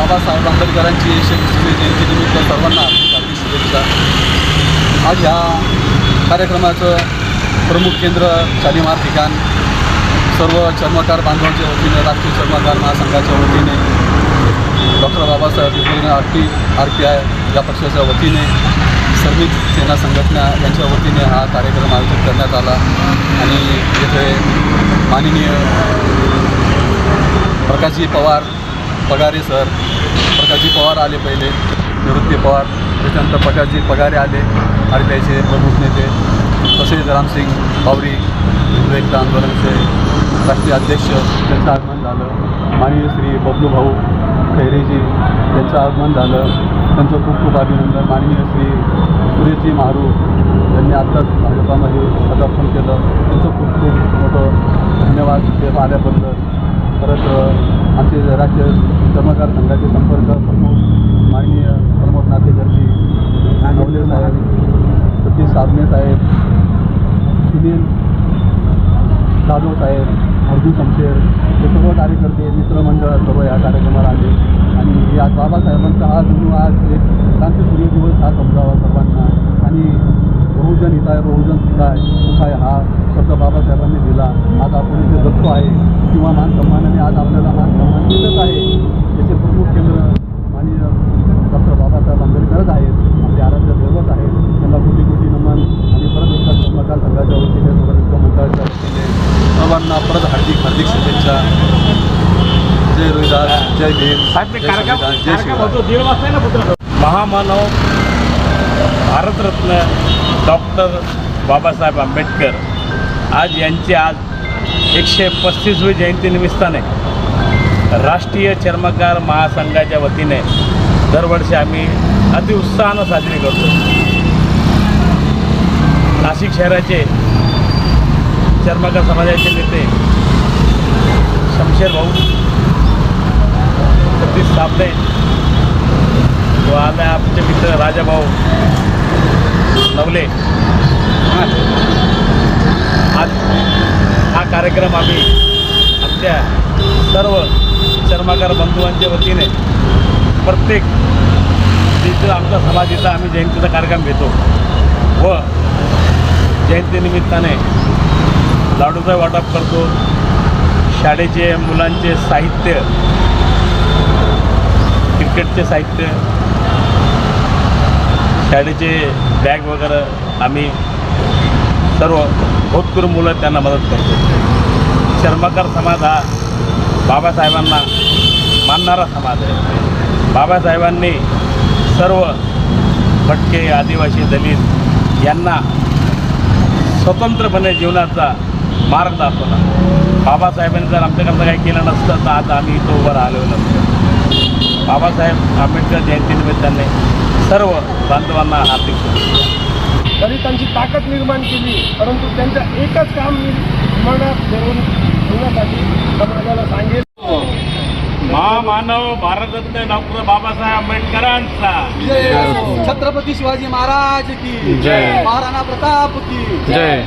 बाबासाहेब आंबेडकरांची 120वी जयंतीनिमित्त सर्वांना हार्दिक शुभेच्छा. आज ह्या कार्यक्रमाचं प्रमुख केंद्र शालिमार ठिकाण सर्व चर्मकार बांधवांच्या वतीने, राष्ट्रीय चर्मकार महासंघाच्या वतीने, डॉक्टर बाबासाहेब RPI या पक्षाच्या वतीने, श्रमिक सेना संघटना यांच्या वतीने हा कार्यक्रम आयोजित करण्यात आला. आणि येथे माननीय प्रकाशजी पवार पगारे सर, प्रकाशजी पवार आले, पहिले निवृत्ती पवार, त्याच्यानंतर प्रकाशजी पगारे आले, RPIचे प्रमुख नेते, तसेच रामसिंग बावरी एकता आंदोलनचे राष्ट्रीय अध्यक्ष, त्यांचं आगमन झालं. माननीय श्री बबलू भाऊ खैरेजी यांचं आगमन झालं, त्यांचं खूप खूप अभिनंदन. माननीय श्री सुरेशजी मारू यांनी आत्ताच भाजपामध्ये पदार्पण केलं, त्यांचं खूप खूप मोठं धन्यवाद ते आल्याबद्दल. परत आमचे राष्ट्रीय चर्मकार संघाचे संपर्क प्रमुख माननीय प्रमोद नातेकर्जी, नवले साहेब, सतीश साबणे साहेब, सुनील जाधव साहेब, अर्जुन शमशेर, हे सर्व कार्यकर्ते, मित्रमंडळ सर्व या कार्यक्रमाला आले. आणि आज बाबासाहेबांचा आज एक क्रांतीसूर्य दिवस हा समजावा सर्वांना. आणि बहुजन हिताय बहुजन सुखाय हा शब्द बाबासाहेबांनी दिला. आज आपण इथे जगतो आहे किंवा मान सन्मानाने आज आपल्याला मान सन्मान मिळत आहे. याचे प्रमुख केंद्र माननीय डॉक्टर बाबासाहेब आंबेडकरच आहेत, आपले आराध्य दैवत आहेत. त्यांना कोटी कोटी नमन. आणि परत एकदा चर्मकार संघाच्या वतीने, सर्व मंडळाच्या वतीने सर्वांना परत हार्दिक शुभेच्छा. जय रोहिदास, जय भीम, जय शिवराय. महामानव भारतरत्न डॉक्टर बाबासाहेब आंबेडकर आज यांची 135वी जयंतीनिमित्ताने राष्ट्रीय चर्मकार महासंघाच्या वतीने दरवर्षी आम्ही अतिउत्साहानं साजरी करतो. नाशिक शहराचे चर्मकार समाजाचे नेते शमशेर भाऊ, सतीश साबणे व आमचे मित्र राजाभाऊ नवले, आज हा कार्यक्रम आम्ही आमच्या सर्व चर्मकार बंधुवांच्या वतीने प्रत्येक जिथं आमचा समाज इथं आम्ही जयंतीचा कार्यक्रम घेतो व जयंतीनिमित्ताने लाडूचं वाटप करतो. शाळेचे मुलांचे साहित्य, क्रिकेटचे साहित्य, शाळेचे बॅग वगैरे आम्ही सर्व होतकरू मुलं त्यांना मदत करतो. चर्मकार समाज हा बाबासाहेबांना मानणारा समाज आहे. बाबासाहेबांनी सर्व भटके, आदिवासी, दलित यांना स्वतंत्रपणे जीवनाचा मार्ग दाखवला. बाबासाहेबांनी जर आमच्याकरता काही केलं नसतं तर आज आम्ही इथं उभं राहिलो नसतो. बाबासाहेब आंबेडकर जयंतीनिमित्ताने सर्व बांधवांना हार्दिक शुभेच्छा. दलितांची ताकद निर्माण केली, परंतु त्यांचं एकच काम मनात धरून ठेवण्यासाठी समाजाला सांगेल. महामानव भारतरत्न डॉक्टर बाबासाहेब आंबेडकरांचा जय. छत्रपती शिवाजी महाराज की जय. महाराणा प्रताप की जय.